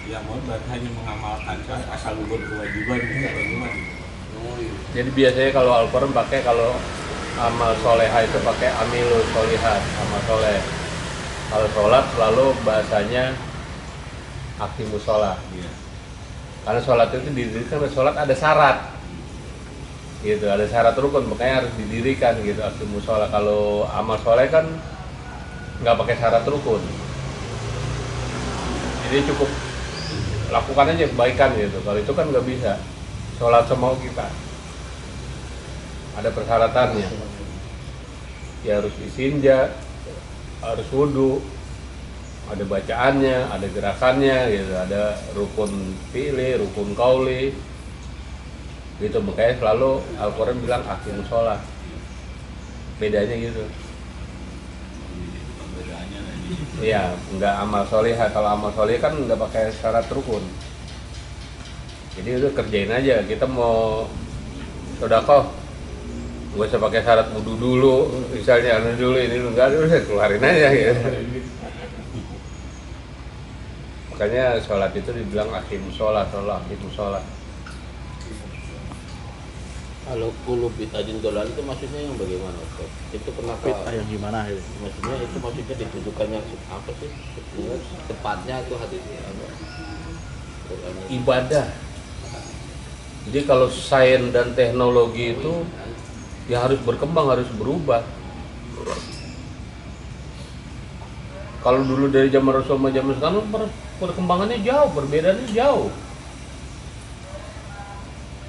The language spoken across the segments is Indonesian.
yang mau hanya mengamalkan asal gugur kewajiban gitu bagaimana? Oh, iya. Jadi biasanya kalau Al-Quran pakai, kalau amal soleha itu pakai amilu solihat, amal soleh. Kalau sholat selalu bahasanya aqimus sholat. Iya. Karena sholat itu didirikan, sholat ada syarat gitu, ada syarat rukun, makanya harus didirikan gitu, aqimus sholat. Kalau amal soleh kan nggak pakai syarat rukun, jadi cukup lakukan aja kebaikan gitu. Kalau itu kan nggak bisa, sholat semau kita ada persyaratannya, ya harus istinja, harus wudhu, ada bacaannya, ada gerakannya gitu, ada rukun fi'li, rukun qauli gitu. Makanya selalu Al-Quran bilang aqimus sholat, bedanya gitu. Perbedaannya tadi. Iya, nggak amal soleh. Kalau amal soleh kan nggak pakai syarat rukun, jadi udah kerjain aja. Kita mau sedekah nggak usah pakai syarat wudu dulu, misalnya anu dulu ini enggak, udah keluarin aja gitu. Makanya sholat itu dibilang aqimus sholat, sholat aqimus sholat. Kalau kulub bitajin dolan itu maksudnya yang bagaimana, Ustaz? Itu kenapa? Fitnah yang gimana itu? Maksudnya itu maksudnya ditujukan yang apa sih? Tepatnya itu hadis apa? Qur'annya. Ibadah. Jadi kalau sains dan teknologi itu ya harus berkembang, harus berubah. Kalau dulu dari zaman Rasul sama zaman sekarang perkembangannya jauh, perbedaannya jauh.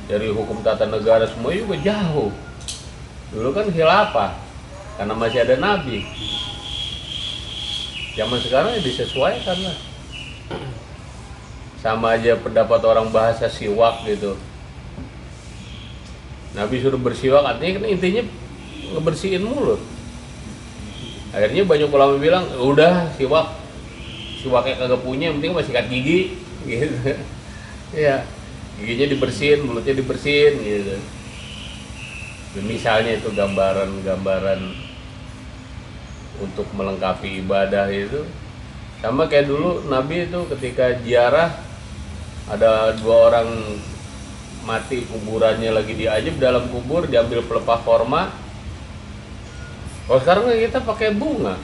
Dari hukum tata negara semua juga jauh. Dulu kan khilafah karena masih ada nabi. Zaman sekarang ya disesuaikan lah. Sama aja pendapat orang bahasa siwak gitu. Nabi suruh bersiwak, artinya kan intinya ngebersihin mulut. Akhirnya banyak ulama bilang, udah siwaknya kagak punya, yang penting masih sikat gigi gitu. Ya, giginya dibersihin, mulutnya dibersihin gitu. Dan misalnya itu gambaran-gambaran untuk melengkapi ibadah itu. Sama kayak dulu Nabi itu ketika ziarah, ada dua orang mati, kuburannya lagi diajib dalam kubur, diambil pelepah korma. Kalau sekarang kita pakai bunga,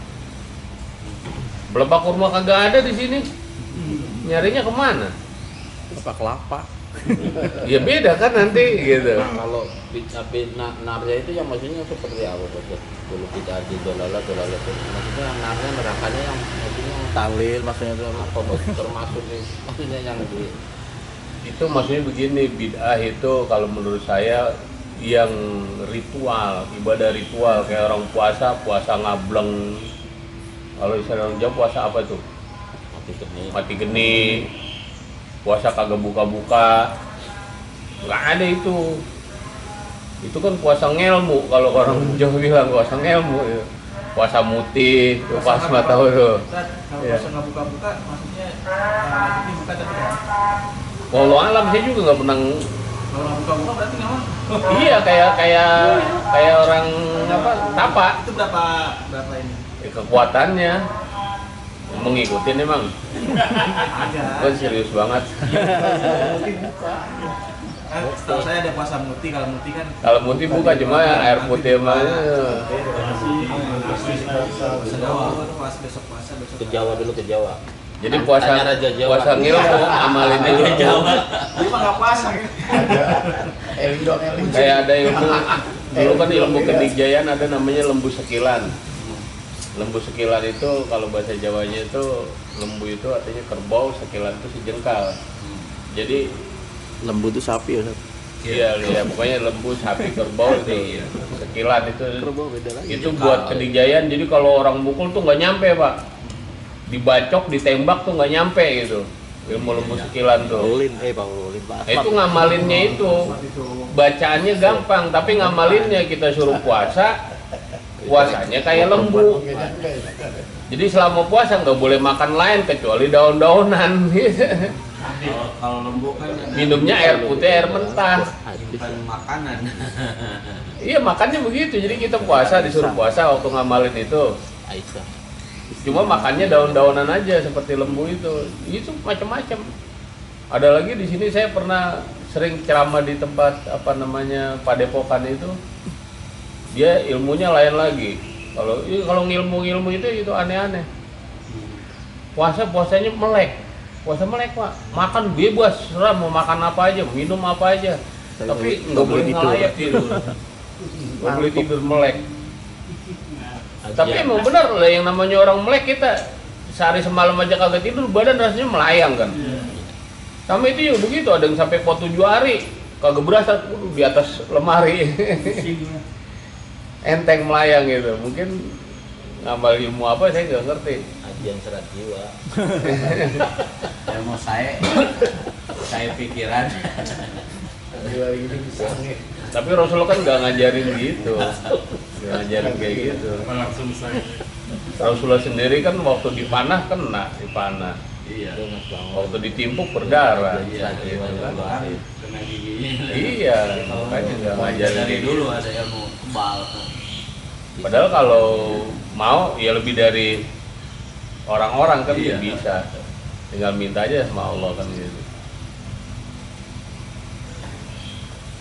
pelepah kurma kagak ada di sini, nyarinya kemana? Apa kelapa? Ya beda kan nanti gitu. Kalau narnya itu yang maksudnya seperti apa, Ustaz? Kulub bitajin dolala itu maksudnya yang narnya nerakanya yang maksudnya yang Talil maksudnya itu apa termasuk nih maksudnya yang di Itu maksudnya begini, bid'ah itu kalau menurut saya yang ritual, ibadah ritual kayak orang puasa ngableng. Kalau misalnya orang Jawa puasa apa tuh? Mati geni. Puasa kagak buka-buka. Nggak ada itu. Itu kan puasa ngelmu, kalau orang Jawa bilang puasa ngelmu ya. Puasa mutih, puasa mata tuh. Kalau Iya. puasa nggak buka-buka, maksudnya ini buka tapi kan? Walau alam saya juga nggak pernah. Kalau nggak buka-buka berarti nggak mau. Iya, kayak orang apa? Tapa. Itu berapa ini? Ya, kekuatannya mengikutin emang. Ada. Gue serius banget. Kan setahu saya ada puasa muti, kalau muti kan Kalau mutih buka cuma air putih mah. puasa Jawa, puasa besok ke Jawa dulu, ke Jawa. Jadi puasa Tanya Raja Jawa. puasa ngilmu amalin aja Jawa. dia mah nggak puasa kan? Kayak ada ilmu dulu kan ilmu kedikjayaan ada namanya lembu sekilan. Lembu sekilan itu kalau bahasa Jawanya itu lembu itu artinya kerbau, sekilan itu sejengkal. Jadi lembu itu sapi ya. iya pokoknya lembu, sapi, kerbau itu sekilan itu. Kerbau beda lagi. Itu buat kedikjayaan. Jadi kalau orang mukul tuh nggak nyampe pak, dibacok, ditembak tuh nggak nyampe gitu. Ilmu lembu sekilan tuh. Ulin, Pak Ulin, Pak. Itu ngamalinnya itu, bacaannya gampang, tapi ngamalinnya kita suruh puasanya kayak lembu. Jadi selama puasa nggak boleh makan lain kecuali daun-daunan. Kalau lembu kan Minumnya air putih, air mentah. bukan makanan. Iya makannya begitu. Jadi kita puasa, disuruh puasa waktu ngamalin itu. Aisyah. Cuma makannya daun-daunan aja seperti lembu itu macam-macam. Ada lagi di sini saya pernah sering ceramah di tempat apa namanya Padepokan itu, dia ilmunya lain lagi. Kalau ngilmu itu aneh-aneh. Puasanya melek, Pak, makan bebas, serah mau makan apa aja, minum apa aja, tapi nggak boleh ngelayak tidur, nggak boleh tidur melek. Tapi emang benar lah yang namanya orang melek, kita sehari semalam aja kagak tidur badan rasanya melayang kan. Sama itu juga begitu, ada yang sampai pot 7 hari kagak berasa di atas lemari. Enteng melayang gitu. Mungkin ngamal ilmu apa saya nggak ngerti. Ajian serat jiwa. Ya mau saya pikiran. Tapi Rasulullah kan nggak ngajarin gitu, nggak ngajarin kayak gitu. Langsung saya. Rasulullah sendiri kan waktu dipanah kena, dipanah. Iya. Waktu ditimpuk berdarah. Iya. Gitu kan. Kena giginya. Iya, makanya nggak ngajarin Dari kayak dulu gitu. ada ilmu kebal. Padahal kalau mau ya lebih dari orang-orang kan Iya. bisa. Tinggal minta aja sama Allah kan gitu.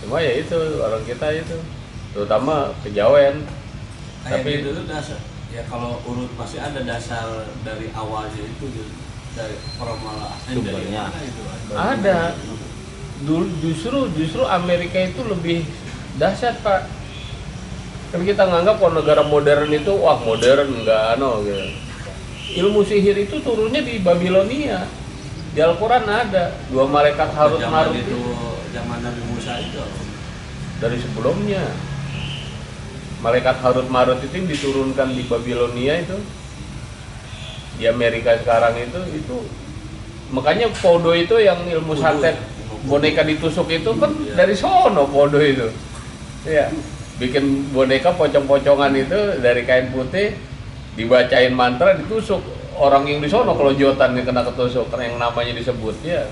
Cuma ya itu orang kita itu, terutama kejawen. Tapi Tapi dulu dasar ya kalau urut pasti ada dasar dari awalnya itu dari permulaan Sumbernya. ada. Dulu justru Amerika itu lebih dahsyat, Pak. Kan kita nganggap kalau negara modern itu wah modern enggak gitu. Ilmu sihir itu turunnya di Babilonia. Di Al-Quran ada 2 malaikat Harut Marut itu zaman Nabi Musa itu. dari sebelumnya. Malaikat Harut Marut itu yang diturunkan di Babilonia itu. Di Amerika sekarang itu makanya Podo itu yang ilmu santet boneka ditusuk itu kan dari sono Podo itu. Iya. Bikin boneka pocong-pocongan itu dari kain putih, dibacain mantra, ditusuk. Orang yang di sono kalau jotan yang kena ketusuk, yang namanya disebut ya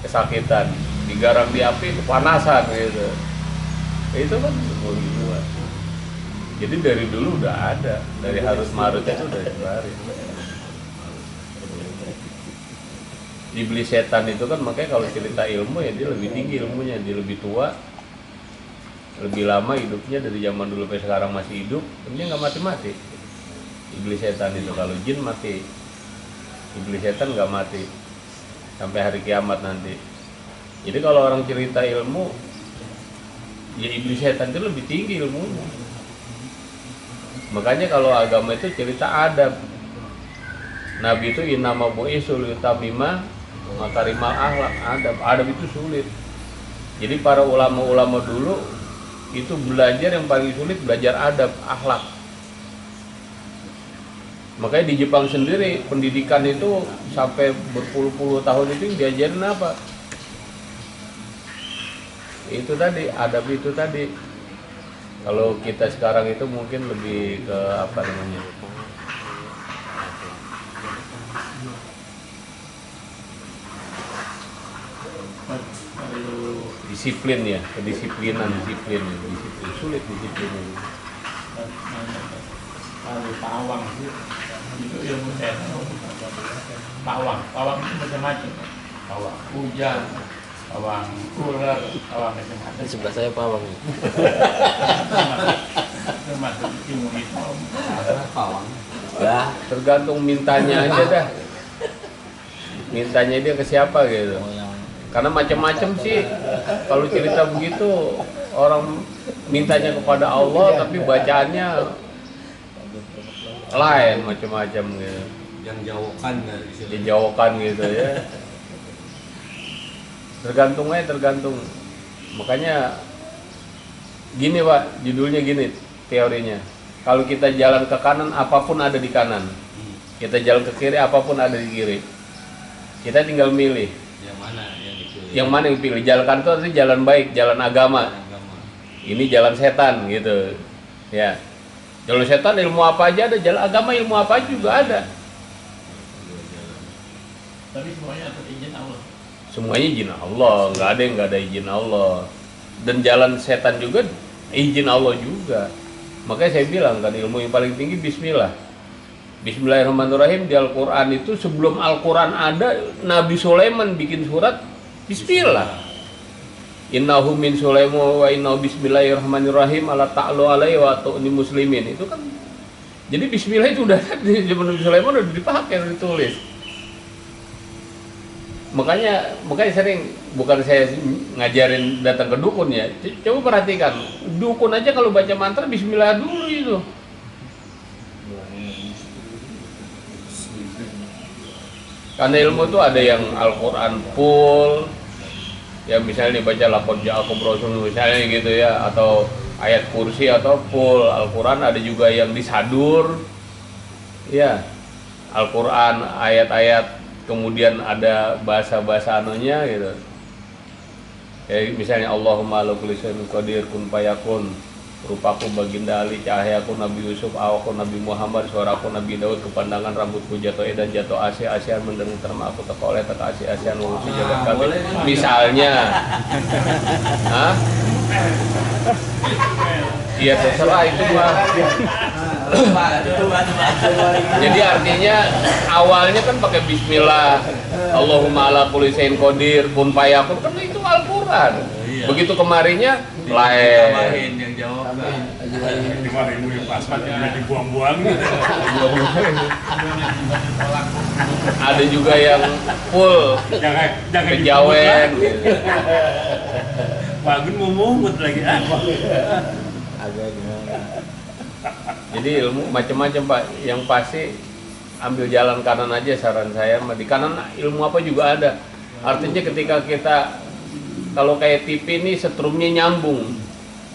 kesakitan, digarang di api, kepanasan gitu. Itu kan begitu. Jadi dari dulu udah ada, dari Harut Marut itu udah disebarin. Iblis setan itu kan makanya kalau cerita ilmu ya dia lebih tinggi ilmunya, dia lebih tua, lebih lama hidupnya dari zaman dulu sampai sekarang masih hidup, dia nggak mati-mati. Iblis setan itu kalau jin mati, iblis setan nggak mati sampai hari kiamat nanti. Jadi kalau orang cerita ilmu, ya iblis setan itu lebih tinggi ilmunya. Makanya kalau agama itu cerita adab. Nabi itu innama bu'isul yutamima makarimal akhlak, adab itu sulit. Jadi para ulama-ulama dulu itu belajar yang paling sulit belajar adab, akhlak. Makanya di Jepang sendiri pendidikan itu sampai berpuluh-puluh tahun itu diajarin apa? Itu tadi, adab itu tadi. Kalau kita sekarang itu mungkin lebih ke apa namanya? Disiplin ya, kedisiplinan, disiplin sulit disiplin. Pawang itu ilmu setan. Pawang itu macam-macam. Pawang hujan, pawang ular, pawang macam-macam. Di sebelah saya pawang. Termasuk ilmu itu. Pawang. Ya, tergantung mintanya aja dah. Mintanya dia ke siapa gitu. Karena macam-macam sih. Kalau cerita begitu orang mintanya kepada Allah tapi bacaannya lain macam-macam gitu. Yang jauhkan dari situ. Dijauhkan gitu ya. Tergantung. Makanya gini Pak, judulnya gini teorinya. Kalau kita jalan ke kanan, apapun ada di kanan. Kita jalan ke kiri, apapun ada di kiri. Kita tinggal milih. Yang mana yang dipilih? Yang mana yang pilih? Jalan kanan itu artinya jalan baik, jalan agama. Agama. Ini jalan setan gitu. Ya. Jalan setan ilmu apa aja ada, jalan agama ilmu apa aja juga ada. Tapi semuanya atas izin Allah. Semuanya izin Allah, nggak ada yang nggak ada izin Allah. Dan jalan setan juga izin Allah juga. Makanya saya bilang kan ilmu yang paling tinggi Bismillah. Bismillahirrahmanirrahim di Al-Quran itu sebelum Al-Quran ada, Nabi Sulaiman bikin surat Bismillah. Innahu min Sulaiman wa innahu bismillahirrahmanirrahim ala ta'lu alaihi wa tu'ni muslimin. Itu kan, jadi Bismillah itu udah di zaman Nabi Sulaiman udah dipakai, udah ditulis. Makanya sering, bukan saya ngajarin datang ke dukun ya, coba perhatikan, dukun aja kalau baca mantra Bismillah dulu itu. Karena ilmu itu ada yang Al-Quran full, yang misalnya dibaca laqad ja'akum rasulun misalnya gitu ya, atau ayat kursi atau full Al-Quran. Ada juga yang disadur ya, Al-Quran ayat-ayat kemudian ada bahasa-bahasa anunya gitu ya, misalnya Allahumma ala kulli syai'in qadir kun fayakun, rupaku baginda Ali, cahayaku Nabi Yusuf, awaku Nabi Muhammad, suaraku Nabi Daud, kepandangan rambutku jatuh dan jatuh ASEAN mendengar terma aku teka oleh teka ASEAN wusi jagat kami misalnya. Hah? Iya terserah itu mah. Jadi artinya awalnya kan pakai Bismillah, Allahumma ala kulli syai'in qadir kun fayakun, kan itu Al-Quran. Begitu kemarinnya lain. Yang jawab Ilmu yang pas yang dibuang-buang gitu. Ada juga yang full Jangan kejawen gitu. Bagun mau mungut lagi apa? Agak gimana? Jadi ilmu macam-macam Pak, yang pasti ambil jalan kanan aja saran saya. Di kanan ilmu apa juga ada. Artinya ketika kita kalau kayak TV ini setrumnya nyambung,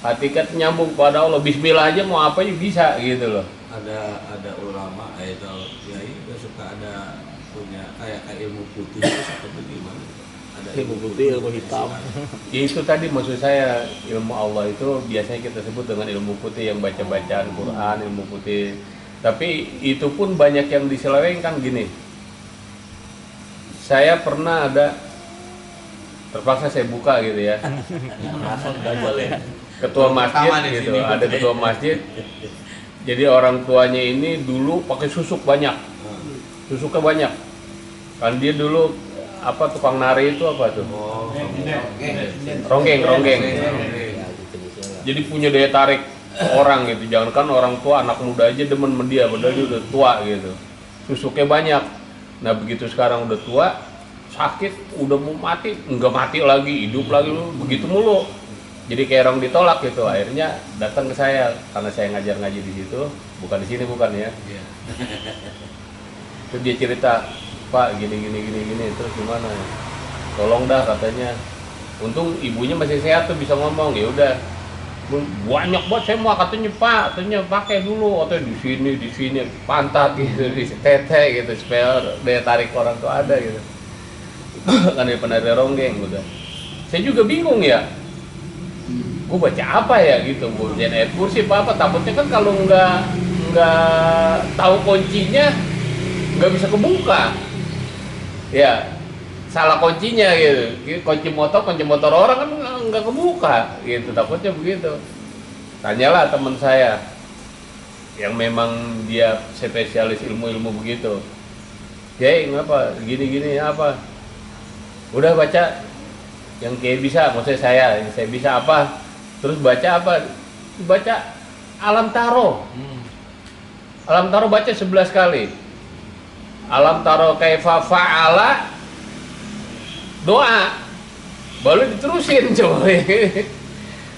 hati kita nyambung pada Allah, Bismillah aja mau apa juga bisa gitu loh. ada ulama atau kiai suka ada punya kayak ilmu putih itu seperti gimana? Ada Ilmu putih, ilmu hitam. Ya itu tadi maksud saya, ilmu Allah itu biasanya kita sebut dengan ilmu putih, yang baca-bacaan Quran, ilmu putih. Tapi itu pun banyak yang diselewengkan gini. Saya pernah ada, terpaksa saya buka gitu ya, ketua masjid gitu, ada ketua masjid. Jadi orang tuanya ini dulu pakai susuk banyak, susuknya banyak. Kan dia dulu apa tukang nari itu apa tuh? Ronggeng. Jadi punya daya tarik orang gitu. Jangankan orang tua, anak muda aja demen sama dia, padahal dia udah tua gitu. Susuknya banyak. Nah begitu sekarang udah tua, sakit, udah mau mati, enggak mati lagi, hidup lagi, begitu mulu. Jadi kayak orang ditolak gitu. Akhirnya datang ke saya karena saya ngaji di situ, bukan di sini bukan ya. Terus dia cerita, Pak gini, terus gimana? Tolong dah katanya. Untung ibunya masih sehat tuh bisa ngomong. Ya udah, banyak banget saya mau katanya Pak, katanya pakai dulu atau di sini pantat gitu, di tete gitu supaya daya tarik orang tuh ada gitu. Kan dia penari ronggeng udah. Saya juga bingung ya. Gue baca apa ya gitu, gue baca ayat kursi apa, takutnya kan kalau nggak tahu kuncinya nggak bisa kebuka. Ya salah kuncinya gitu, kunci motor orang kan nggak kebuka gitu, takutnya begitu. Tanyalah teman saya yang memang dia spesialis ilmu begitu, ya ngapa gini apa, udah baca yang kayak bisa, maksudnya saya bisa apa, terus baca apa, baca alam taro baca 11 kali. Alam taro kaifa fa'ala, doa, baru diterusin coba.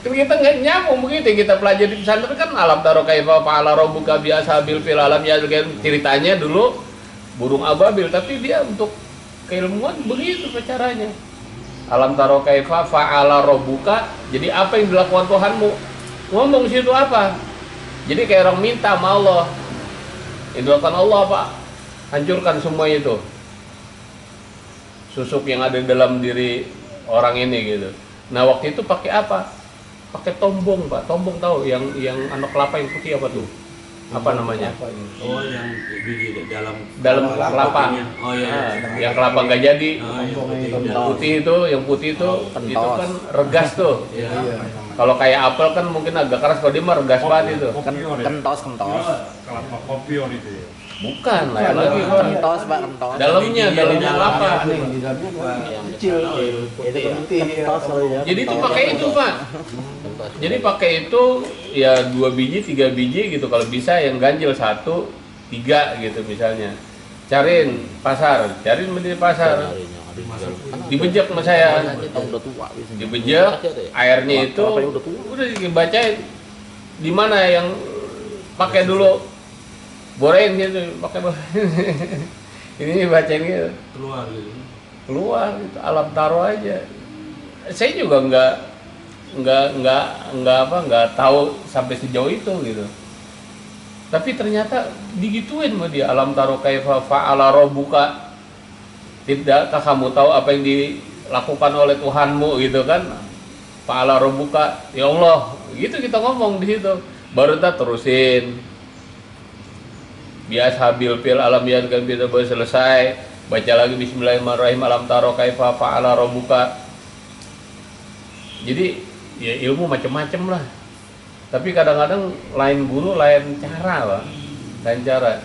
Kan kita nggak nyambung begitu, kita pelajari di pesantren kan alam taro kaifa fa'ala rabbuka bi ashabil fil alam ya, ceritanya dulu burung ababil, tapi dia untuk keilmuan begitu caranya. Alam taro kaifa fa'ala rabbuka, jadi apa yang dilakukan Tuhanmu, ngomong situ apa. Jadi kayak orang minta sama Allah, yang dilakukan Allah Pak, hancurkan semua itu susuk yang ada dalam diri orang ini gitu. Nah waktu itu pakai apa? Pakai tombong Pak. Tombong tahu yang anak kelapa yang putih apa tuh? Apa namanya? Oh yang di dalam kelapa. Oh ya. Yang kelapa nggak jadi. Oh, Yang putih itu itu kan regas tuh. Kalau kayak apel kan mungkin agak keras, kalau dia mah regas banget itu. Kentos. Kelapa kopior itu ya. Bukan, lain lagi Pak. Kentos Pak, kentos. Dalamnya kelapa. Yang Kecil. Itu kentos ya. Jadi itu pakai itu Pak. Kentos. Jadi pakai itu ya 2 biji, 3 biji gitu. Kalau bisa yang ganjil 1, 3 gitu misalnya. Cariin pasar, cariin di pasar. Dibejek sama saya. Udah tua bisa. Dibejek, airnya itu udah dibacain di mana yang pakai dulu. Borain gitu, pakai ini bacain gitu. Keluar gitu, alam taro aja. Saya juga nggak tahu sampai sejauh itu gitu. Tapi ternyata digituin sama dia, alam taro kaifa fa'ala rabbuka. Tidakkah kamu tahu apa yang dilakukan oleh Tuhanmu gitu kan? Fa'ala rabbuka, ya Allah. Gitu kita ngomong di situ. Baru kita terusin. Biasa bil alam yan kan bisa selesai, baca lagi bismillahirrahmanirrahim alam taro kaifa fa'ala rabbuka. Jadi ya ilmu macam-macam lah. Tapi kadang-kadang lain guru lain cara lah, lain cara.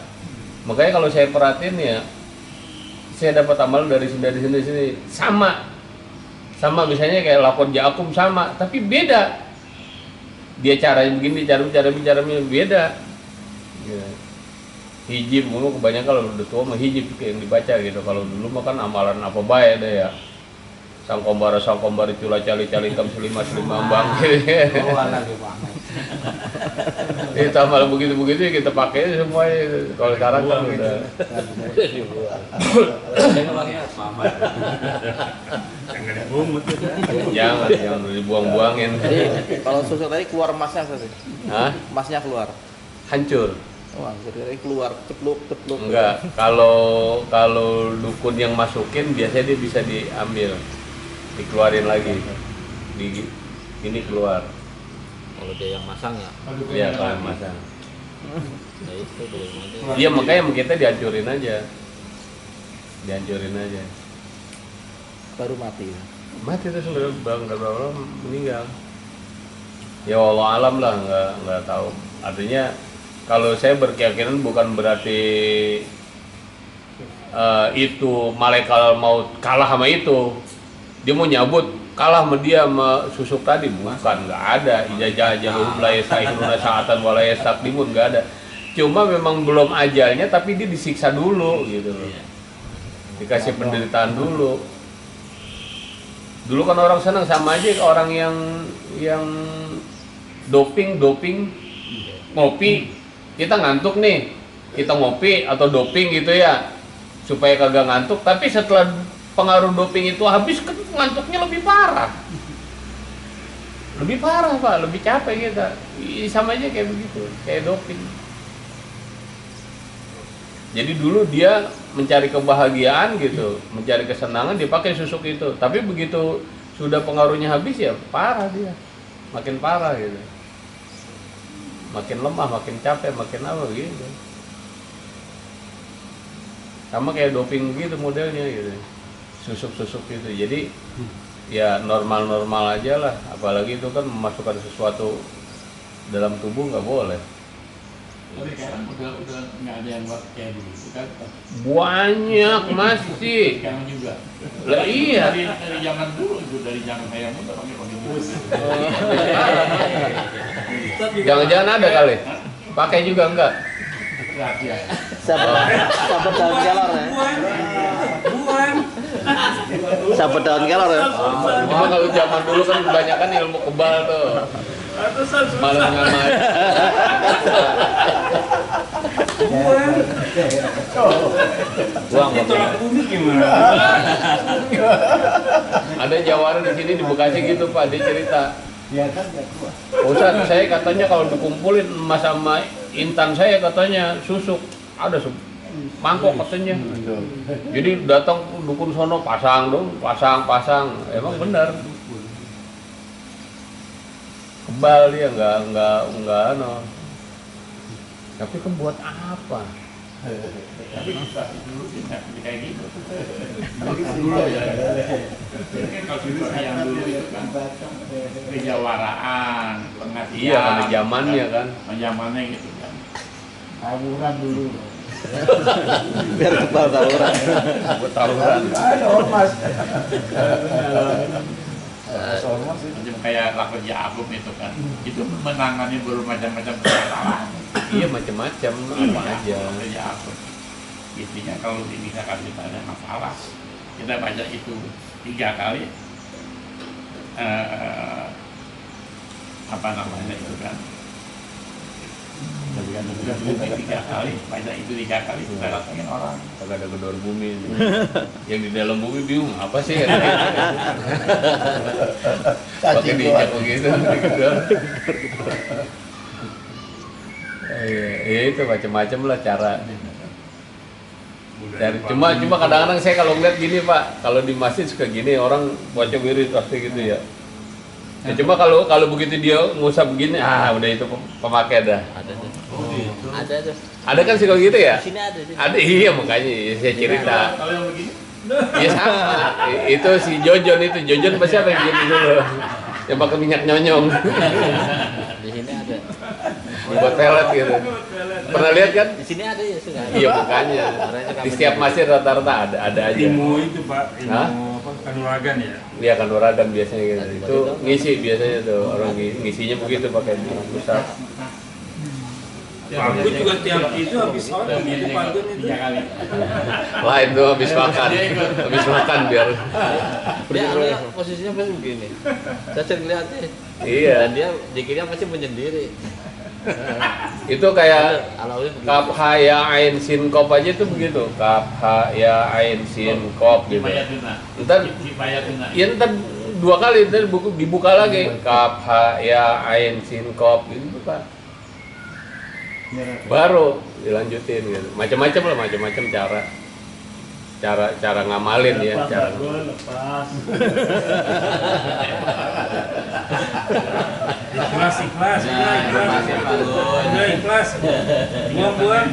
Makanya kalau saya perhatiin ya, saya dapat amal dari sini sama misalnya kayak lakon jakum sama, tapi beda. Dia caranya begini, caranya beda. Ya. Hijib, gue kebanyakan kalau udah tua mah hijib yang dibaca gitu. Kalau dulu mah kan amalan apa baik deh ya. Sang kombara cula cali kam selima ambang gitu. Itu amal begitu ya kita pakai semua. Kalau sekarang kan udah jangan dibuang-buangin. Jadi kalau susuk tadi keluar emasnya sih. Hah? Emasnya keluar. Hancur. Wah, jadi keluar cepluk. Enggak, kalau dukun yang masukin biasanya dia bisa diambil, dikeluarin lagi, ini keluar. Kalau dia yang masang ya. Iya kalau masang. Ya itu boleh aja. Iya makanya kita dihancurin aja. Baru mati. Mati terus nggak berapa meninggal. Ya Allah alam lah, nggak tahu. Artinya kalau saya berkeyakinan bukan berarti itu malaikat mau kalah sama itu. Dia mau nyabut kalah sama dia sama susuk tadi, bukan, nggak ada. Ijazah jalur layasaikuna saatan walayasak dimun, nggak ada. Cuma memang belum ajalnya, tapi dia disiksa dulu gitu loh. Dikasih penderitaan dulu. Dulu kan orang senang, sama aja orang yang doping ngopi. Kita ngantuk nih, kita ngopi atau doping gitu ya, supaya kagak ngantuk. Tapi setelah pengaruh doping itu habis, ngantuknya lebih parah Pak, lebih capek kita. Sama aja kayak begitu, kayak doping. Jadi dulu dia mencari kebahagiaan gitu, mencari kesenangan, dia pakai susuk itu. Tapi begitu sudah pengaruhnya habis ya parah dia, makin parah gitu. Makin lemah, makin capek, makin apa gitu. Sama kayak doping gitu modelnya gitu. Susuk-susuk gitu. Jadi ya normal-normal aja lah. Apalagi itu kan memasukkan sesuatu dalam tubuh nggak boleh. Tapi sekarang udah nggak ada yang kayak dulu kan? Banyak masih. Sekarang juga. Lah iya. Dari zaman dulu itu, dari zaman saya muda pakai gitu. Jangan-jangan ada kali. Pakai juga enggak? Rahasia. Sahabat daun kelor ya. Sahabat daun kelor ya. Cuma kalau zaman dulu kan kebanyakan ilmu kebal tuh. Malam ngamat. Buang Ada jawara di sini di Bekasi gitu Pak, dia cerita. Ustaz, saya katanya kalau dikumpulin emas sama intan saya katanya susuk, ada mangkok katanya. Jadi datang dukun sono pasang dong, pasang. Emang benar. Kebal dia enggak no. Tapi kan buat apa? Tapi dulu kayak gitu. Dulu ya. Kalau susuk yang dulu itu kan kejawaraan, pengasihan. Iya, pada zamannya kan. Zamannya gitu kan. Tawuran dulu. Biar kepala tawuran. buat tawuran. Ada ormas. Macam kayak lakon Yakub itu kan, itu menangani bermacam-macam permasalahan. Iya macam-macam apa aja. Lakon Yakub. Intinya kalau misalkan kita ada masalah, kita baca itu 3 kali, apa namanya itu kan? Bumi 3 kali, baca itu 3 kali, kita datangin orang. Kagak ada gedor bumi ini. Yang di dalam bumi bingung apa sih? Pakai diinjak begitu digedor. Iya itu macam-macam lah cara. Dan cuma kadang-kadang saya kalau ngeliat gini Pak, kalau di masjid suka gini orang baca wirid pasti gitu ya. Ya cuma kalau begitu dia ngusap begini, udah itu pemakai dah. Ada tuh. Oh, gitu. Ada tuh. Ada kan sih kalau gitu ya? Di sini ada sih. Ada iya makanya saya cerita. Kalau yang begini, Iya sama. Itu si Jojon pasti apa yang gitu dulu. Yang pakai minyak nyonyong. Di sini ada. Buat pelet gitu. Pernah lihat kan? Di sini ada ya sudah. Iya makanya. Di setiap masjid rata-rata ada aja. ilmu itu Pak, Hah? ilmu apa, kanuragan ya. Dia akan waradan biasanya gitu. Itu ngisi biasanya tuh orang ngisinya begitu pakai pusat. Aku juga tiap itu habis sholat begitu pantun itu. 3 kali. Lain tuh habis makan biar. Dia awalnya posisinya pasti begini. Saya sering lihat deh. Iya. Dan dia dikirnya pasti menyendiri. Itu kayak Alawnya begini. kaf ha ya ain sin kop aja tuh begitu. Kaf ha ya ain sin kop gitu. Ntar ya ntar 2 kali ntar dibuka lagi. Kaf ha ya ain sin kop gitu Pak. Baru dilanjutin gitu. Macam-macam lah, macam-macam cara ngamalin ya, cara. Lepas. Ikhlas. Udah ikhlas. Buang.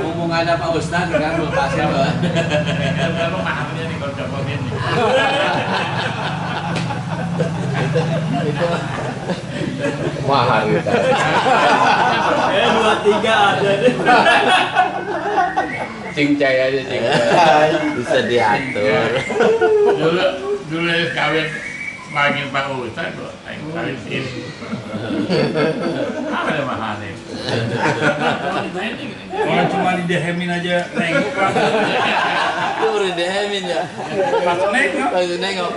Mumpung ada Pak Ustadz kan lepasin Pak. Kalau mahalnya nih kalau coba ini. Mahal kita. 2-3 ada deh. Cincai aja cincai. Bisa diatur. Dulu kawin panggil Pak Ustadz kok, kawin sini. Apa ada mahalnya? Orang cuma didehemin aja nengok langsung. Itu udah dehemin ya. Langsung nengok. Langsung nengok.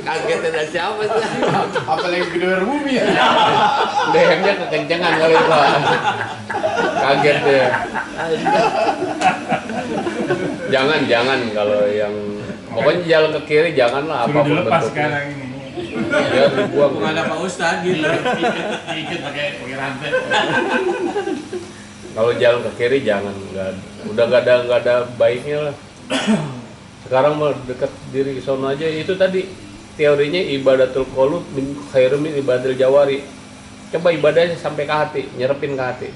Kaget ada siapa sih? Apalagi gedor bumi ya. DM-nya kekencengan kali Pak. Kaget deh. Jangan kalau yang pokoknya jalan ke kiri janganlah Suruh apapun dilepas bentuknya. sekarang ini. Ya dibuang. Mumpung ada Pak Ustadz gitu. Dikit pakai rantai. Kalau jalan ke kiri jangan, udah nggak ada baiknya lah. Sekarang mau dekat diri sono aja itu tadi teorinya ibadatul qulub min khairum min ibadatul jawari. Coba ibadahnya sampai ke hati, nyerepin ke hati.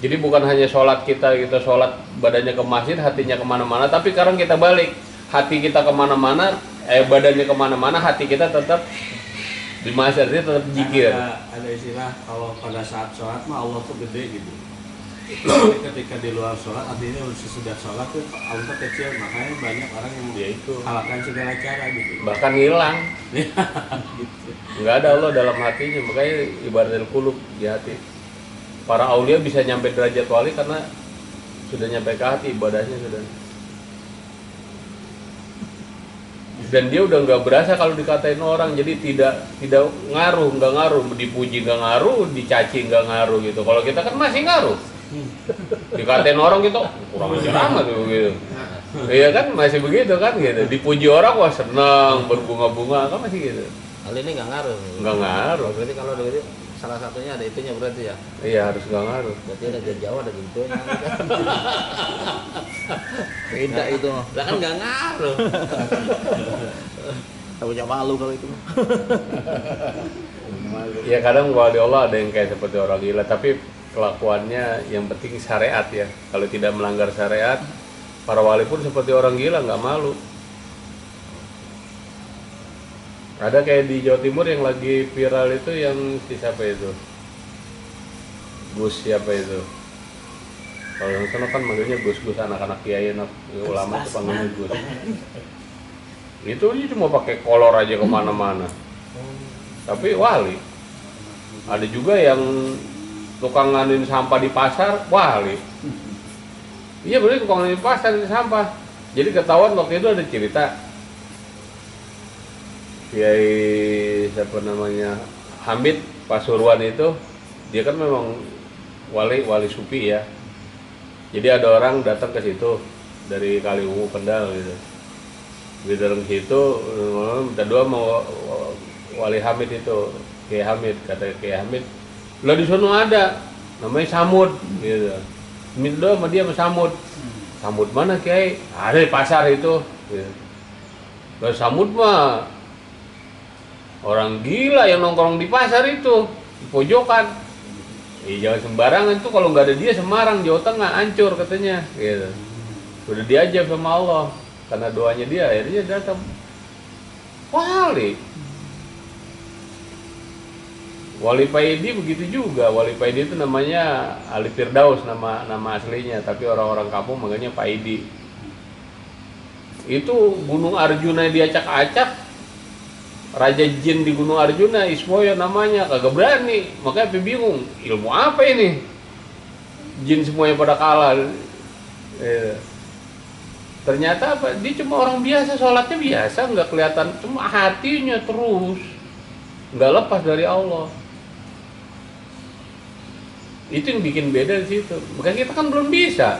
Jadi bukan hanya sholat kita sholat badannya ke masjid, hatinya kemana-mana, tapi sekarang kita balik, hati kita kemana-mana, badannya kemana-mana, hati kita tetap di masjid, tetap zikir. Ada istilah kalau pada saat sholat mah Allah tuh gede gitu. Ketika di luar sholat artinya sesudah sholat tuh Allah tuh kecil, makanya banyak orang yang Ya itu. halalkan segala cara gitu. Bahkan hilang, Gitu. nggak ada Allah dalam hatinya, makanya ibadatul qulub di hati. Para aulia bisa nyampe derajat wali karena sudah nyampe ke hati, ibadahnya sudah. Dan dia udah nggak berasa kalau dikatain orang, jadi tidak nggak ngaruh, dipuji nggak ngaruh, dicaci nggak ngaruh gitu. Kalau kita kan masih ngaruh, dikatain orang gitu kurang ajar amat tuh gitu. Iya kan masih begitu kan gitu. Dipuji orang wah senang, berbunga-bunga kan masih gitu. Hal ini nggak ngaruh. Nggak ngaruh. Berarti kalau begitu salah satunya ada itunya berarti ya. Iya harus nggak ngaruh. Berarti ada dari Jawa ada bentuknya. Beda itu. Lah kan nggak ngaruh. Tak punya malu kalau itu. Ya kadang wali Allah ada yang kayak seperti orang gila, tapi kelakuannya yang penting syariat ya. Kalau tidak melanggar syariat, para wali pun seperti orang gila, nggak malu. Ada kayak di Jawa Timur yang lagi viral itu yang si siapa itu? Gus siapa itu? Kalau yang sana kan manggilnya gus-gus, anak-anak kiai, anak ulama itu panggilnya gus. Itu dia cuma pakai kolor aja kemana-mana. Tapi wali. Ada juga yang tukang nganuin sampah di pasar, wali. Iya bener, tukang nganuin pasar di sampah. Jadi ketahuan waktu itu ada cerita Kiai siapa namanya Hamid Pasuruan itu, dia kan memang wali sufi ya. Jadi ada orang datang ke situ dari Kaliwungu Kendal gitu. Di dalam situ minta doa mau wali Hamid itu, Kiai Hamid, kata Kiai Hamid, lah di sana ada namanya Samud gitu. Minta doa sama dia sama Samud. Samud mana Kiai? Ada di pasar itu. Gitu. Lah Samud mah orang gila yang nongkrong di pasar itu, di pojokan. Jangan sembarangan tuh, kalau nggak ada dia Semarang, Jawa Tengah hancur katanya. Gitu. Udah diajak sama Allah, karena doanya dia akhirnya datang. Wali Paidi begitu juga. Wali Paidi itu namanya Ali Firdaus, nama aslinya, tapi orang-orang kampung manggilnya Paidi. Itu Gunung Arjuna diacak-acak. Raja Jin di Gunung Arjuna, Ismoyo namanya, kagak berani, makanya bingung, ilmu apa ini? Jin semuanya pada kalah. Ternyata apa? Dia cuma orang biasa, sholatnya biasa, nggak kelihatan, cuma hatinya terus nggak lepas dari Allah. Itu yang bikin beda di situ. Makanya kita kan belum bisa.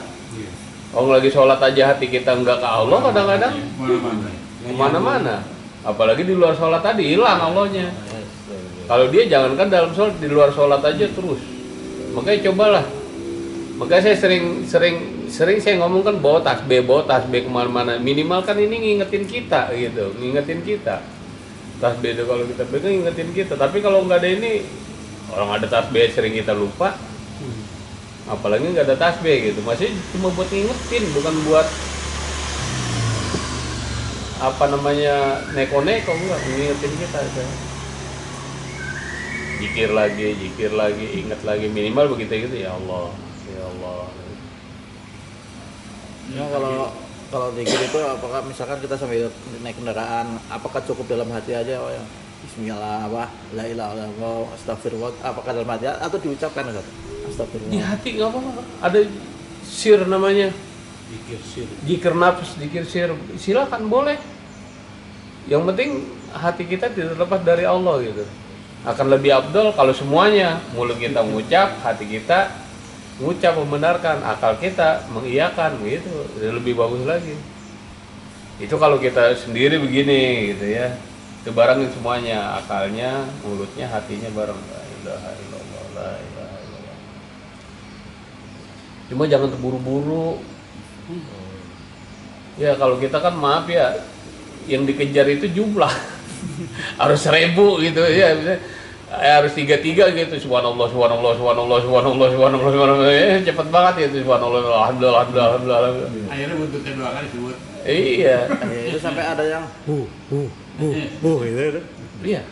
Orang lagi sholat aja hati kita nggak ke Allah, kadang-kadang kemana-mana. Apalagi di luar sholat tadi hilang Allahnya. Kalau dia jangankan dalam sholat, di luar sholat aja terus. Makanya cobalah. Makanya saya sering saya ngomong kan bawa tasbih kemana-mana. Minimal kan ini ngingetin kita gitu, ngingetin kita. Tasbih itu kalau kita pegang ngingetin kita. Tapi kalau nggak ada ini, orang ada tasbih sering kita lupa. Apalagi nggak ada tasbih gitu. Masih cuma buat ngingetin, bukan buat apa namanya neko-neko, enggak, ngingetin kita aja. Zikir lagi, ingat lagi, minimal begitu gitu, ya Allah. Ya kalau zikir itu apakah misalkan kita sambil naik kendaraan, apakah cukup dalam hati aja ya? Bismillah, la ilaha illallah, astagfirullah, apakah dalam hati atau diucapkan Ustaz? Astagfirullah. Di hati enggak apa-apa. Ada sir namanya. Zikir nafs, zikir sir, silakan boleh. Yang penting hati kita tidak lepas dari Allah gitu. Akan lebih afdal kalau semuanya, mulut kita mengucap, hati kita mengucap membenarkan, akal kita mengiyakan gitu, lebih bagus lagi. Itu kalau kita sendiri begini gitu ya. Itu barengin semuanya, akalnya, mulutnya, hatinya bareng. La ilaha illallah, la ilaha illallah. Cuma jangan terburu-buru. Ya kalau kita kan maaf ya, yang dikejar itu jumlah. Harus 1000 gitu ya, harus 3 gitu. Subhanallah, cepet banget ya itu. Subhanallah, alhamdulillah. Akhirnya buntutnya 2 kali disebut. Iya. Itu sampai ada yang gitu. Iya.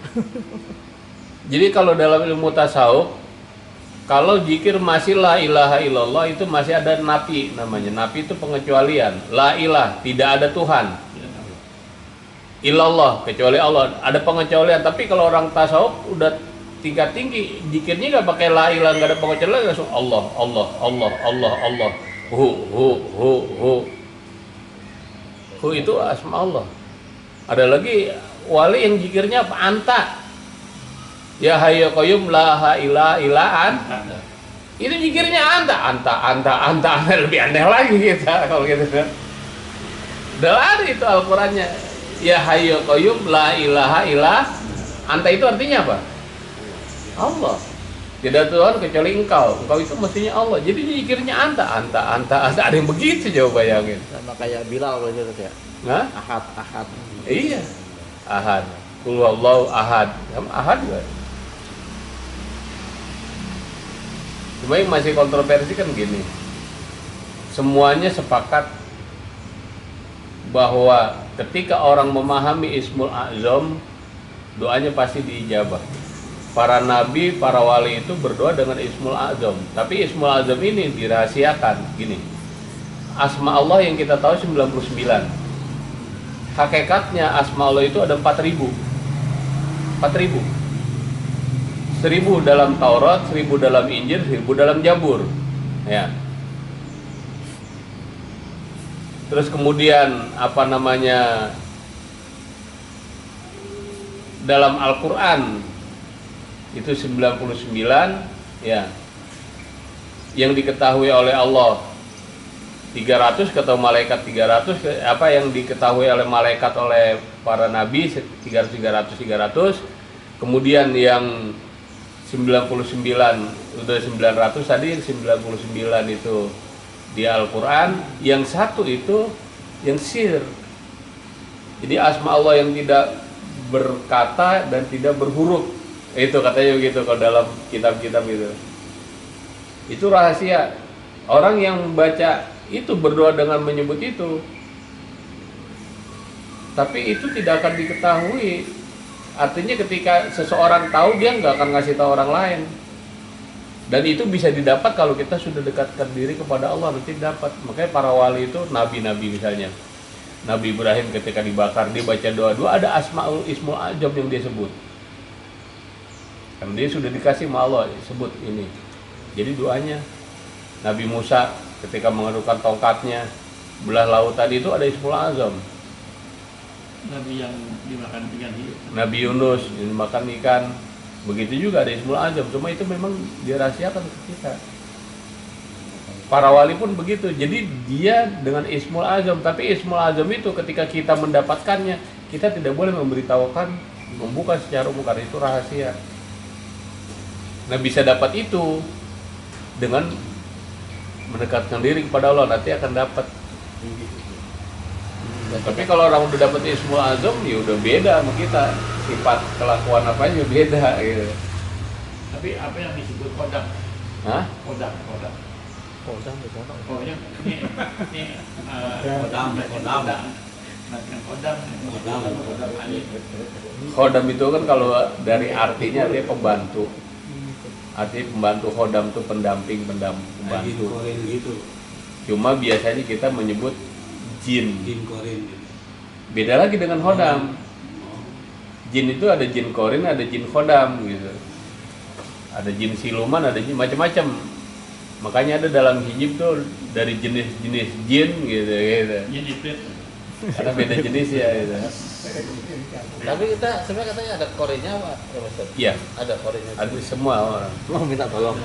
Jadi kalau dalam ilmu tasawuf, kalau zikir masih la ilaha illallah itu masih ada nafi namanya. Nafi itu pengecualian. La ilah, tidak ada Tuhan. Illallah, kecuali Allah. Ada pengecualian, tapi kalau orang tasawuf udah tingkat tinggi, zikirnya nggak pakai la ilah, nggak ada pengecualian, langsung Allah. Hu itu asma Allah. Ada lagi wali yang zikirnya apa? Anta. Ya hayyu qayyum la ilaha illa anta. Itu zikirnya anta. Lebih aneh lagi kita kalau gitu kan. Udah ada itu Al-Qur'annya. Ya hayyu qayyum la ilaha illa anta, itu artinya apa? Allah. Tidak Tuhan kecuali engkau. Engkau itu mestinya Allah. Jadi zikirnya anta. Ada yang begitu, coba bayangin. Sama kayak Bilal gitu ya. Hah? Ahad. Iya. Ahad. Qul huwallahu ahad. Sama ahad juga. Cuma yang masih kontroversi kan gini. Semuanya sepakat bahwa ketika orang memahami Ismul A'zam, doanya pasti diijabah. para nabi, para wali itu berdoa dengan Ismul Azam. Tapi Ismul Azam ini dirahasiakan. Gini, asma Allah yang kita tahu 99. Hakikatnya asma Allah itu ada 4.000. 4.000. 1.000 dalam Taurat, 1.000 dalam Injil, 1.000 dalam Zabur. Ya. Terus kemudian apa namanya, dalam Al-Qur'an itu 99, ya. Yang diketahui oleh Allah 300, kata malaikat 300, apa yang diketahui oleh malaikat oleh para nabi 300. Kemudian yang 99 udah 900 tadi, 99 itu di Al-Qur'an, yang satu itu yang sir. Jadi asma Allah yang tidak berkata dan tidak berhuruf. Itu katanya begitu kalau dalam kitab-kitab itu. Itu rahasia. Orang yang baca itu berdoa dengan menyebut itu, tapi itu tidak akan diketahui. Artinya ketika seseorang tahu, dia nggak akan ngasih tahu orang lain. Dan itu bisa didapat kalau kita sudah dekatkan diri kepada Allah, nanti dapat. Makanya para wali itu, nabi-nabi misalnya, Nabi Ibrahim ketika dibakar, dia baca doa-doa, ada asmaul ismul azam yang dia sebut. Karena dia sudah dikasih sama Allah, sebut ini. Jadi doanya. Nabi Musa ketika mengadukan tongkatnya, belah lautan, itu ada ismul azam. Nabi yang dimakan ikan hiu. Nabi Yunus yang makan ikan, begitu juga ada ismul azam. Cuma itu memang dirahasiakan ke kita. Para wali pun begitu. Jadi dia dengan ismul azam, tapi ismul azam itu ketika kita mendapatkannya, kita tidak boleh memberitahukan, membuka secara umum, karena itu rahasia. Nah, bisa dapat itu dengan mendekatkan diri kepada Allah, nanti akan dapat. Tapi kalau orang udah dapat ismul azam, ya udah beda sama kita, sifat kelakuan apa aja beda gitu. Tapi apa yang disebut kodam? Hah? Kodam. Kodam di sana. Pokoknya ini kodam. Khodam itu kan kalau dari artinya dia pembantu. Artinya pembantu, khodam itu pendamping, pembantu. Gitu. Cuma biasanya kita menyebut jin. Jin korin gitu. Beda lagi dengan khodam. Jin itu ada jin korin, ada jin khodam gitu. Ada jin siluman, ada jin macam-macam. Makanya ada dalam hijab tuh dari jenis-jenis jin gitu. Jin iblis. Karena beda jenis ya gitu. Tapi kita sebenarnya katanya ada korinnya Pak, ya Mas? Iya, Ada korinnya. ada semua orang. Mau minta tolong.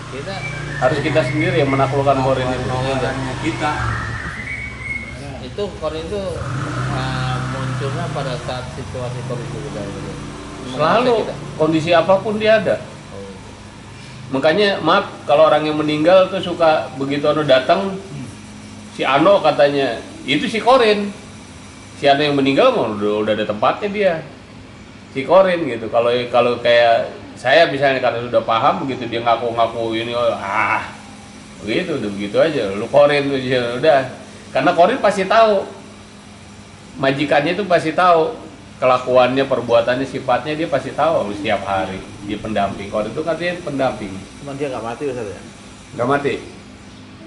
Kita Harus kita sendiri yang menaklukkan korin itu. Orangnya kita. itu korin itu munculnya pada saat situasi kondisi kita gitu. Selalu Kita. kondisi apapun dia ada. Oh, gitu. Makanya maaf kalau orang yang meninggal tuh suka begitu Ano datang, si Ano katanya itu si korin. Si Ano yang meninggal mau udah ada tempatnya dia. Si korin gitu. Kalau kayak saya misalnya karena sudah paham begitu dia ngaku-ngaku ini begitu udah begitu aja. Lu korin tuh udah. Karena korin pasti tahu. Majikannya itu pasti tahu kelakuannya, perbuatannya, sifatnya, dia pasti tahu setiap hari. Dia pendamping. Korin itu katanya pendamping. Cuman dia nggak mati Ustaz ya. Nggak mati.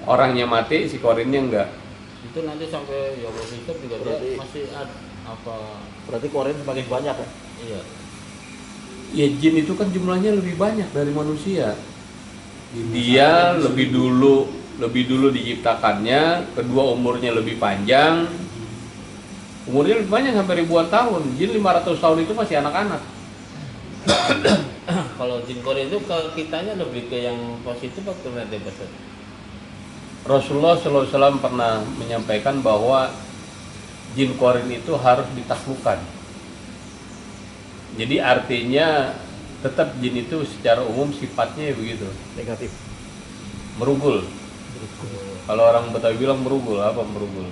Orangnya mati, si korinnya enggak. Itu nanti sampai ya Allah Hisab juga dia Berarti- masih ada apa? Berarti korin semakin banyak ya. Iya. Ya jin itu kan jumlahnya lebih banyak dari manusia. Dia lebih dulu diciptakannya, kedua umurnya lebih panjang. Umurnya lebih banyak sampai ribuan tahun. Jin 500 tahun itu masih anak-anak. Kalau jin korin itu ke kitanya lebih ke yang positif atau negatif Pak? Rasulullah SAW pernah menyampaikan bahwa jin korin itu harus ditaklukkan. Jadi artinya tetap jin itu secara umum sifatnya begitu, Negatif. merugul. Kalau orang Betawi bilang merugul, apa merugul?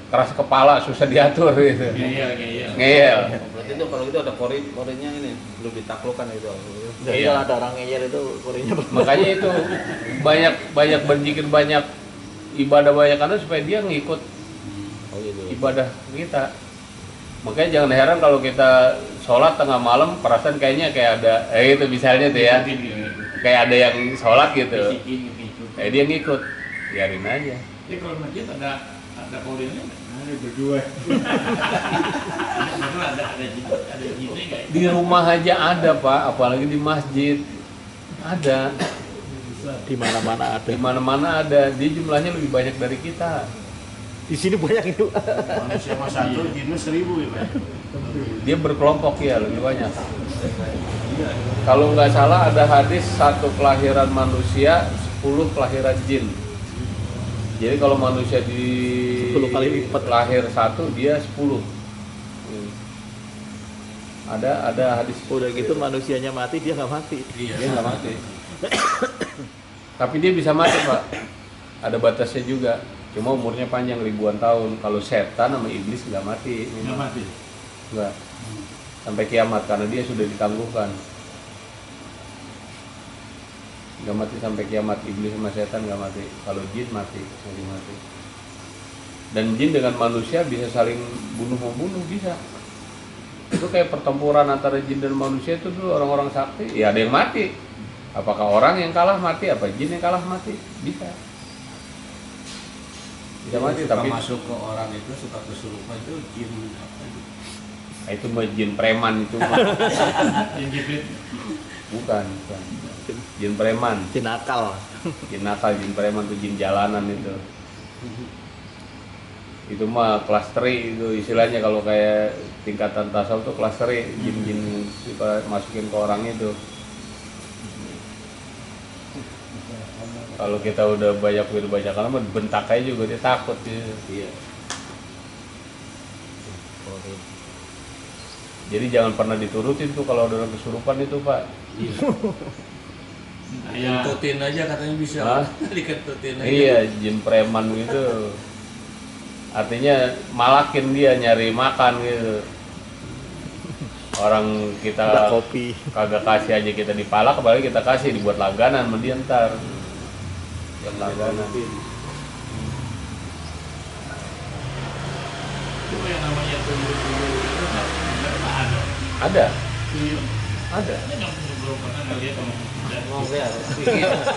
Keras kepala, susah diatur gitu. Ngeyel. Berarti itu kalau itu ada korinnya ini belum ditaklukkan itu. Jadi Iya. kalau ada orang ngeyel itu korinnya Makanya itu banyak berzikir, banyak ibadah, banyak karena supaya dia ngikut Oh gitu. ibadah kita. Makanya jangan heran kalau kita sholat tengah malam perasaan kayaknya kayak ada itu misalnya tuh ya, kayak ada yang sholat gitu, dia ngikut, biarin aja. Jadi kalau masjid ada kolinnya, Ada berdua. ada jinnya nggak? Di rumah aja ada Pak, apalagi di masjid ada, Di mana-mana ada. di mana-mana ada. Dia jumlahnya lebih banyak dari kita. Di sini banyak itu. Manusia mah satu, jinnya 1000 ya Pak. Dia berkelompok ya lebih banyak. Kalau nggak salah ada hadis 1 kelahiran manusia 10 kelahiran jin. Jadi kalau manusia di 10 kali lipat. lahir 1 dia 10. Ada hadis. Udah gitu manusianya mati, dia nggak mati. Iya. Dia nggak mati. Tapi dia bisa mati Pak. Ada batasnya juga. Cuma umurnya panjang ribuan tahun. Kalau setan sama iblis nggak mati. Nggak mati. Nggak. Sampai kiamat karena dia sudah ditangguhkan. Nggak mati sampai kiamat. Iblis sama setan nggak mati. Kalau jin mati, masih mati. Dan jin dengan manusia bisa saling bunuh-membunuh, bisa. Itu kayak pertempuran antara jin dan manusia itu dulu orang-orang sakti. Ya ada yang mati. Apakah orang yang kalah mati? Apa jin yang kalah mati? Bisa. Bisa mati, Suka tapi masuk ke orang itu suka kesurupan itu jin apa itu? nah, itu mah jin preman itu mah. Yang jibrit. bukan. Jin preman, Jin nakal. jin nakal, jin preman tuh jin jalanan itu. Itu mah kelas 3 itu istilahnya, kalau kayak tingkatan tasawuf tuh kelas 3, jin-jin suka masukin ke orang itu. Kalau kita udah banyak kalau bentak aja juga dia takut dia. Iya. Jadi jangan pernah diturutin tuh kalau ada orang kesurupan itu Pak. Ya, Kentutin aja katanya bisa. Hah? Dikentutin aja. Iya, jin preman gitu. Artinya malakin dia nyari makan gitu. Orang Ada kita kopi. kagak kasih aja kita dipalak, apalagi kita kasih dibuat langganan sama dia ntar. Buat langganan. itu yang namanya tuyul-tuyul itu nggak ada. Ada, Tuyul. ada. Saya belum pernah ngeliat sama kuda. Ya,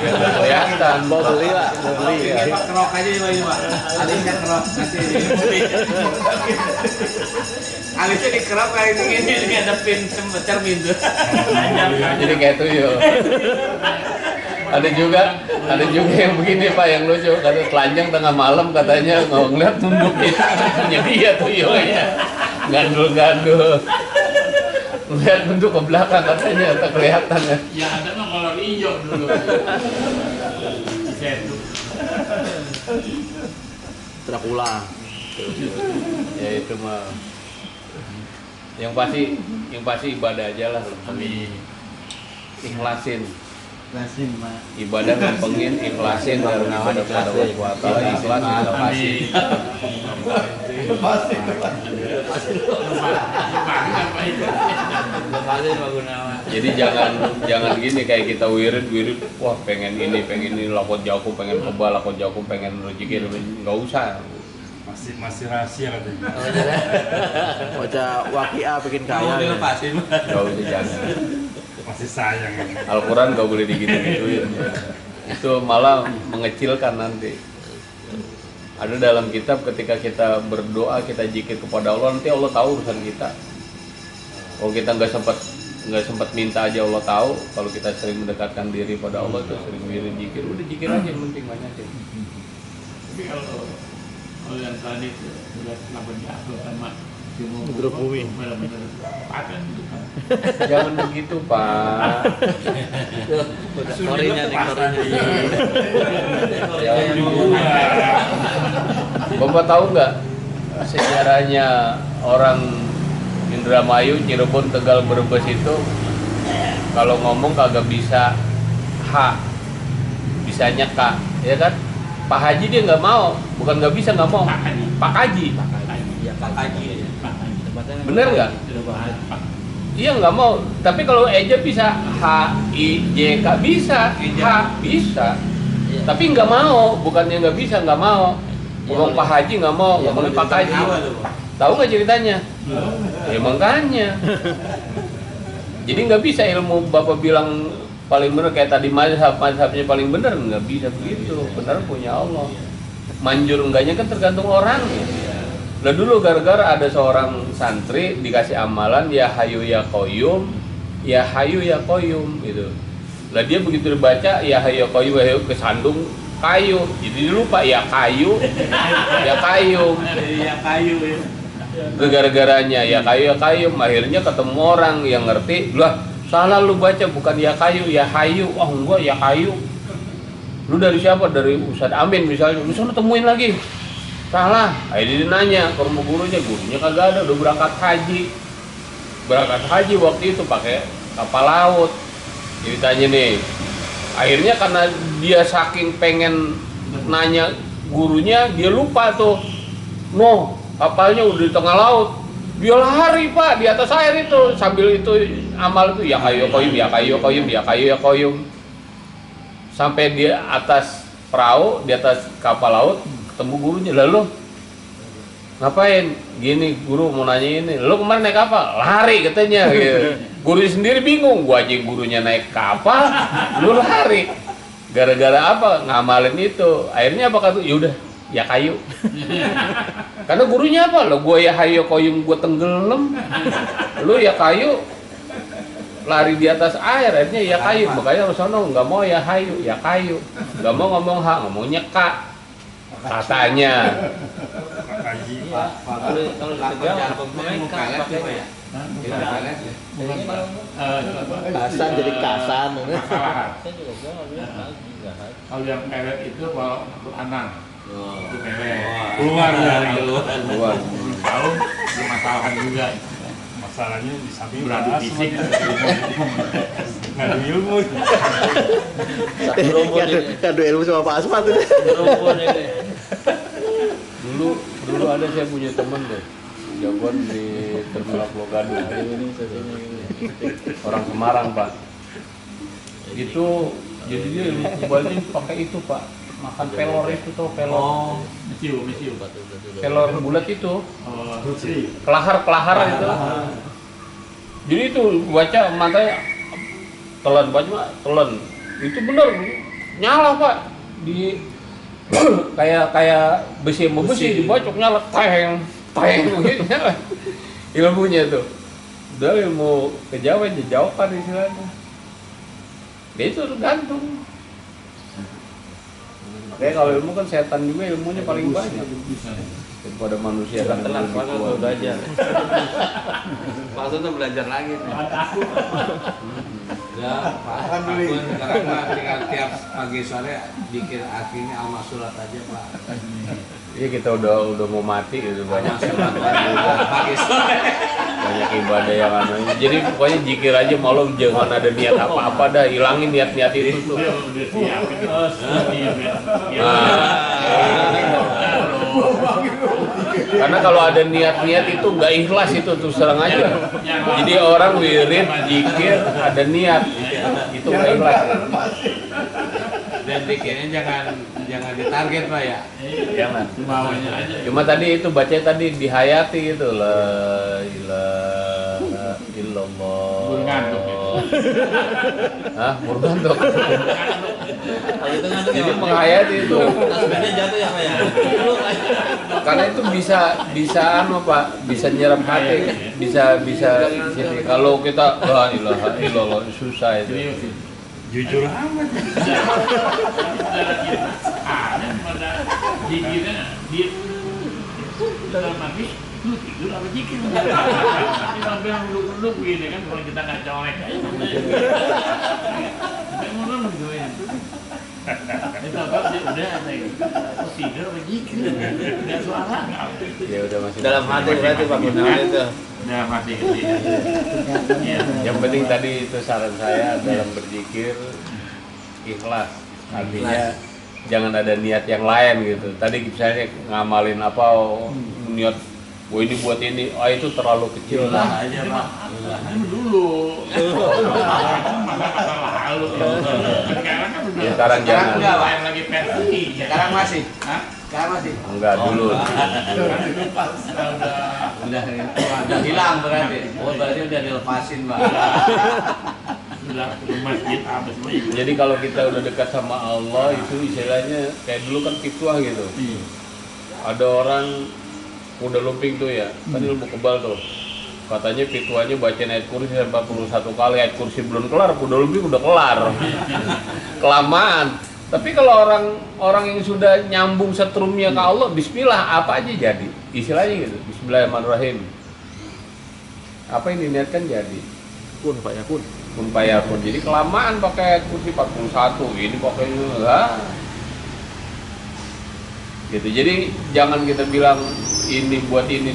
nggak kelihatan. Mau beli lah, mau beli. Ini Pak kerok aja ini Pak. Alisnya kerok nanti ini. Alisnya dikerok kayak ini ada pin cermin tuh. Jadi kayak tuyul. Ada juga yang begini Pak, yang lucu, kata telanjang tengah malam katanya ngeliat nunduk gitu, punya dia tuyulnya, gandul-gandul, ngeliat nunduk ke belakang katanya, tak kelihatan ya. Ya ada mah kolor hijau dulu. Saya tuh. Dracula. Ya itu mah, yang pasti ibadah aja lah, lebih ikhlasin. Lasin Pak. Ibadah lempengin, ikhlasin dalam ibadah pada Allah SWT, ikhlas kita kasih. Jadi jangan gini kayak kita wirid, wah pengen ini lakot jauh, pengen kebal, lakot jauh, pengen rezeki, nggak usah. Masih rahasia katanya. Baca wakia bikin Kamu kaya. dilepasin. Nggak usah, jangan. Masih sayang. Al-Quran nggak boleh digitu-gituin. Itu malah mengecilkan nanti. Ada dalam kitab ketika kita berdoa, kita zikir kepada Allah, nanti Allah tahu urusan kita. Kalau kita nggak sempat minta aja Allah tahu. Kalau kita sering mendekatkan diri pada Allah tuh sering wirid zikir, udah zikir aja yang penting banyakin. Tapi kalau yang tadi itu udah kenapa diatur sama Grup bumi. benar-benar paten gitu kan. Jangan begitu Pak. Korinya nih, korinya. Bapak tahu nggak sejarahnya orang Indramayu, Cirebon, Tegal, Brebes itu kalau ngomong kagak bisa H, bisanya K, ya kan? Pak Haji dia nggak mau, bukan nggak bisa, nggak mau. Pak Haji, Pak Haji. bener nggak? Iya nggak mau. Tapi kalau Eja bisa H I J K bisa, H bisa. Tapi nggak mau, bukannya nggak bisa, nggak mau. Ngomong Pak Haji nggak mau, ngomongin Pak Haji. Tahu nggak ceritanya? Ya makanya. Jadi nggak bisa ilmu Bapak bilang paling benar kayak tadi mazhabnya paling benar, nggak bisa begitu. Benar punya Allah. Manjur enggaknya kan tergantung orangnya. Lah dulu gara-gara ada seorang santri dikasih amalan ya hayu ya qayyum, ya hayu ya qayyum gitu. Lah dia begitu dibaca ya hayu ya qayyum ya hayu kesandung kayu. Jadi dia lupa ya kayu ya kayyum. Ya kayu ya. Gara-garanya ya kayu akhirnya ketemu orang yang ngerti, lah salah lu baca bukan ya kayu ya hayu. Oh enggak ya kayu. Lu dari siapa? Dari Ustadz Amin misalnya. Lu sana temuin lagi. Salah. Akhirnya dia nanya ke rumah gurunya kagak ada, udah berangkat haji. Berangkat haji waktu itu pakai kapal laut. Jadi tanya nih. Akhirnya karena dia saking pengen nanya gurunya, dia lupa tuh. No, kapalnya udah di tengah laut. Dia lari Pak di atas air itu sambil itu amal itu ya kayu koyum ya kayu koyum ya kayu ya koyum. Sampai di atas perahu, di atas kapal laut, ketemu gurunya. Lalu ngapain? Gini guru mau nanya ini. Lu kemarin naik kapal? Lari katanya. Gitu. Gurunya sendiri bingung. Gua aja gurunya naik kapal, lu lari. Gara-gara apa? Ngamalin itu. Akhirnya apa kata? Yaudah, ya kayu. Karena gurunya apa? Lo gua ya hayu koyum gua tenggelam. Lu ya kayu. Lari di atas air, akhirnya ya kayu. Makanya Rasulullah nggak mau ya hayu, ya kayu. Nggak mau ngomong ha, ngomongnya kak. Katanya. Kalau di Tegal mereka pakai ya? Kasan jadi kasan. saya juga bilang Kalau yang pelet itu kalau anak itu pelet. Keluar dari Keluar. Tahu bermasalahan juga. Masalahnya di samping Beradu bahas fisik. nggak ada ilmu. satu rumpun ini. Kado ilmu sama Pak Asmat itu. Satu rumpun ini. Dulu ada saya punya teman tuh jagoan di Terminal Pulau Gadung. Orang Semarang Pak. Itu jadi dia ilmu kubalnya pakai itu Pak. Makan pelor itu tuh pelor. Mesiu. Pelor bulat itu. Oh, Kelahar itu. Jadi itu baca matanya telan. Itu bener nyala Pak di kayak besi dibacok nyala teng begitu nyala. Ilmunya tuh. Udah ilmu kejauhan istilahnya. Dia itu tergantung. Kayak kalau ilmu kan setan juga ilmunya paling banyak daripada manusia kan Telat banget udah belajar. Maksudnya belajar lagi nih. Ya, Pak Pun sekarang Pak tinggal tiap pagi sore dikir akhirnya amal surat aja Pak. Iya kita udah mau mati gitu banyak Surat pagi sore. banyak ibadah yang aneh. Jadi pokoknya zikir aja malu jangan ada niat apa-apa dah, hilangin niat-niat itu tuh. udah siapin terus. Karena kalau ada niat-niat itu nggak ikhlas itu terus terang aja. Jadi orang wirid, zikir, ada niat itu nggak ikhlas. Dan dikirnya jangan ditarget Pak ya. Jangan. Bawahnya aja. Cuma tadi itu baca tadi dihayati gitu la ilaha illallah. Burung ngantuk ya. Hah, burung ngantuk. Kalau itu ngantuk Jadi ya. menghayati itu. Tasbihnya jatuh ya Pak ya. Karena itu bisa anu Pak, bisa nyerap hati, bisa sini. Kalau kita la ilaha illallah susah itu. Jujur amat. Ada pada zikirnya dia dalam mati lu tidur apa zikir? Ini sampai yang duduk begini kan kalau kita nggak colek. Sampai mulai mengguyur. Itu apa dia udah ada tidur apa zikir? Nggak suara nggak? Ya udah masih Dalam hati berarti Pak Gunawan itu. Udah mati gitu. Yang penting tadi itu saran saya dalam berzikir ikhlas. Artinya jangan ada niat yang lain gitu. Tadi misalnya ngamalin apa niat ini buat ini, itu terlalu kecil lah. Aja Pak. Ini dulu. Masa lalu. Sekarang kan udah. Ya, sekarang jangan. Enggak, lain lagi pensi. Sekarang masih. Hah? Sekarang masih. Enggak dulu. Udah hilang berarti. Oh berarti udah dilepasin Pak. Sudah ke masjid apa semua ikut. Jadi kalau kita udah dekat sama Allah itu istilahnya kayak dulu kan fitwah gitu. Iya. Ada orang udah lumping tuh ya, kan ilmu kebal tuh. Katanya fitwahnya bacain ayat kursi 41 kali, ayat kursi belum kelar, udah lumping udah kelar. Kelamaan. Tapi kalau orang yang sudah nyambung setrumnya ke Allah, bismillah apa aja jadi. Istilahnya gitu, bismillahirrahmanirrahim. Apa yang diniatkan jadi. Kun Pak ya kun. Kun payakun. Jadi kelamaan pakai ayat kursi 41, ini pakai enggak. Gitu. Jadi jangan kita bilang ini buat ini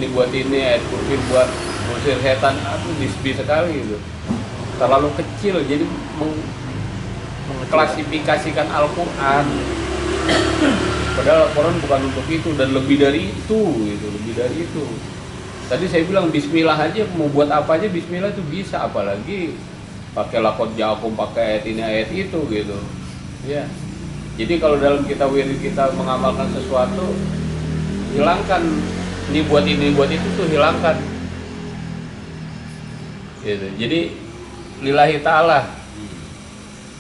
ayat kursi buat ngusir setan, aduh bisbi sekali gitu. Terlalu kecil jadi mengklasifikasikan Al-Qur'an. Padahal Al-Qur'an bukan untuk itu dan lebih dari itu gitu, lebih dari itu. Tadi saya bilang bismillah aja mau buat apa aja bismillah itu bisa, apalagi pakai lakot ja'akum, pakai ayat ini ayat itu gitu. Ya. Jadi kalau dalam kita wirid kita mengamalkan sesuatu, hilangkan ini buat itu tuh hilangkan. Gitu. Jadi lillahi ta'ala.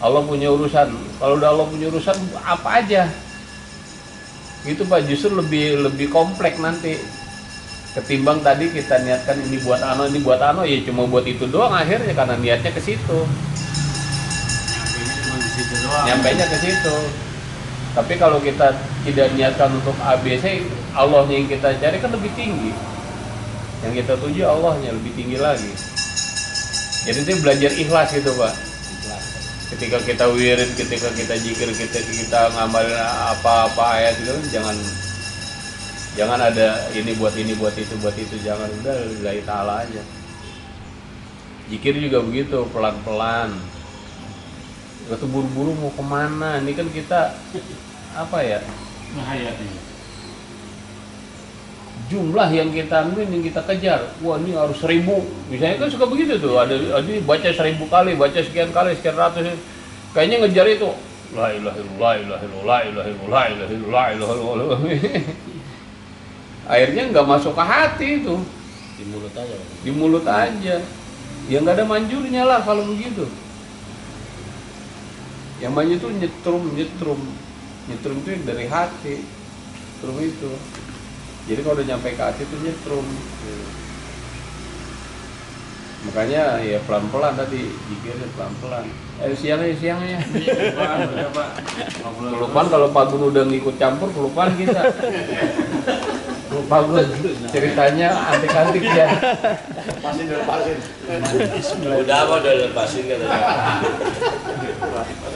Allah punya urusan. Kalau udah Allah punya urusan apa aja. Gitu Pak, justru lebih kompleks nanti. Ketimbang tadi kita niatkan ini buat ano, ya cuma buat itu doang akhirnya karena niatnya ke situ. Nyampainya ke situ. Tapi kalau kita tidak niatkan untuk ABC, Allahnya yang kita cari kan lebih tinggi. Yang kita tuju Allahnya lebih tinggi lagi. Jadi itu belajar ikhlas gitu Pak. Ketika kita wirid, ketika kita zikir, kita ngamalin apa-apa ayat itu jangan ada ini buat itu, jangan, udah lillahi ta'ala aja. Zikir juga begitu, pelan-pelan. Gak tuh buru-buru mau kemana, ini kan kita apa ya, Menghayati. jumlah yang kita kejar, wah ini harus 1000, misalnya kan suka begitu tuh, ada baca 1000 kali, baca sekian kali, sekian ratus, kayaknya ngejar itu, la ilaha illallah, la ilaha illallah, la ilaha illallah. Akhirnya nggak masuk ke hati itu, di mulut aja, ya nggak ada manjurnya lah kalau begitu. Yang manjur itu nyetrum itu dari hati, nyetrum itu. Jadi kalau udah nyampe ke hati itu nyetrum. Makanya ya pelan-pelan tadi, zikirnya pelan-pelan. Siangnya. Kelupaan kalau Pak Gun udah ngikut campur, kelupaan kita. Lupa Gun, ceritanya antik-antik ya. Udah lepasin katanya.